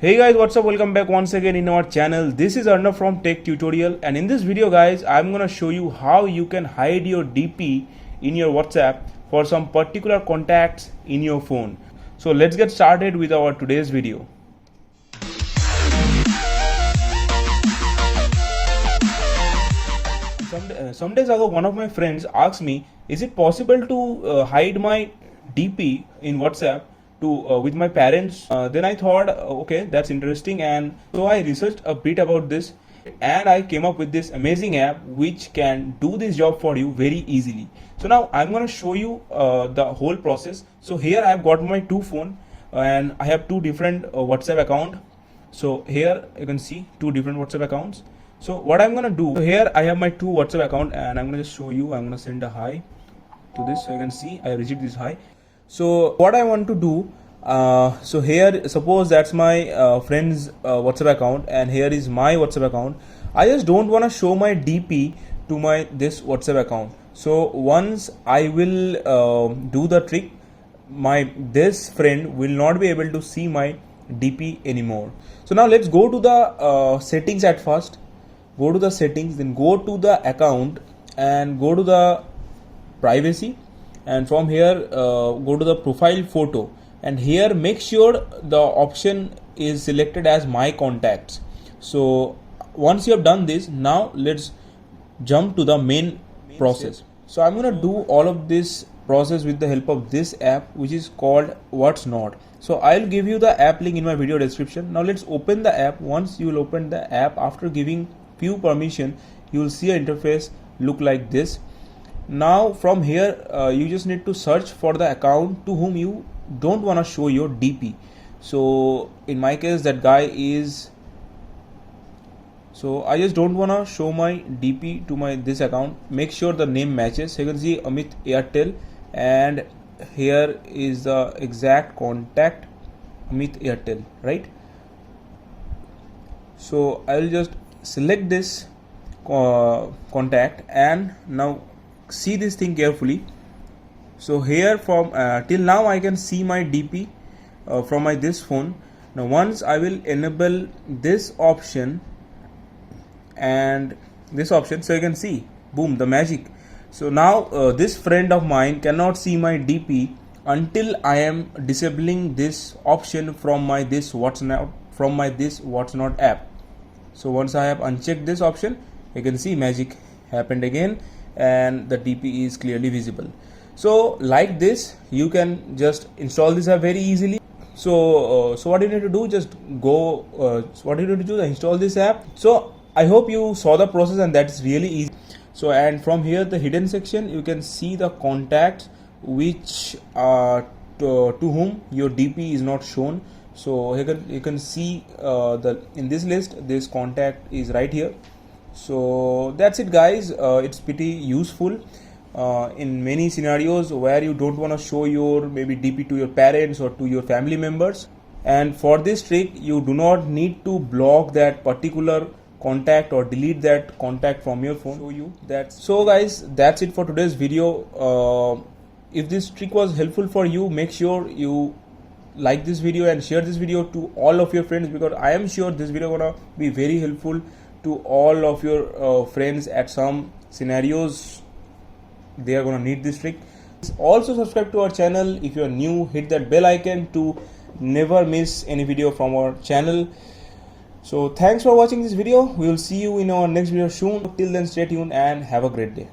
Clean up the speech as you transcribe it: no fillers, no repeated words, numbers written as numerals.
Hey guys, what's up? Welcome back once again in our channel. This is Arnav from Tech Tutorial, and in this video guys, I'm gonna show you how you can hide your DP in your WhatsApp for some particular contacts in your phone. So let's get started with our today's video. Some days ago, one of my friends asked me, is it possible to hide my DP in WhatsApp with my parents? Then I thought, okay, that's interesting, and so I researched a bit about this, and I came up with this amazing app which can do this job for you very easily. So now I'm going to show you the whole process. So here I've got my two phone, and I have two different WhatsApp account. So here you can see two different WhatsApp accounts. So what I'm gonna do, so here I have my two WhatsApp account, and I'm gonna just show you. I'm gonna send a hi to this, so you can see I received this hi. So what I want to do, so here suppose that's my friend's WhatsApp account, and here is my WhatsApp account. I just don't want to show my DP to my this WhatsApp account. So once I will do the trick, this friend will not be able to see my DP anymore. So now let's go to the settings at first. Go to the settings, then go to the account and go to the privacy, and from here go to the profile photo, and here make sure the option is selected as my contacts. So once you have done this, now let's jump to the main process. So I'm gonna do all of this process with the help of this app which is called What's Not. So I'll give you the app link in my video description. Now let's open the app. Once you will open the app, after giving few permission, you will see an interface look like this. Now from here you just need to search for the account to whom you don't want to show your DP. So in my case that guy is, so I just don't want to show my DP to my this account. Make sure the name matches. So you can see Amit Airtel, and here is the exact contact Amit Airtel, right? So I will just select this contact, and now see this thing carefully. So here from till now I can see my DP from my this phone. Now once I will enable this option and this option, so you can see, boom, the magic. So now this friend of mine cannot see my DP until I am disabling this option from my this What's Not app. So once I have unchecked this option, you can see magic happened again, and the DP is clearly visible. So like this, you can just install this app very easily. So what you need to do, just go. What you need to do, install this app. So I hope you saw the process, and that's really easy. So and from here, the hidden section, you can see the contacts which to whom your DP is not shown. So you can see in this list, this contact is right here. So that's it guys. It's pretty useful in many scenarios where you don't want to show your maybe DP to your parents or to your family members. And for this trick, you do not need to block that particular contact or delete that contact from your phone. So guys, that's it for today's video. If this trick was helpful for you, make sure you like this video and share this video to all of your friends, because I am sure this video gonna be very helpful to all of your friends at some scenarios. They are gonna need this trick. Also subscribe to our channel if you are new. Hit that bell icon to never miss any video from our channel. So thanks for watching this video. We will see you in our next video soon. Till then, stay tuned and have a great day.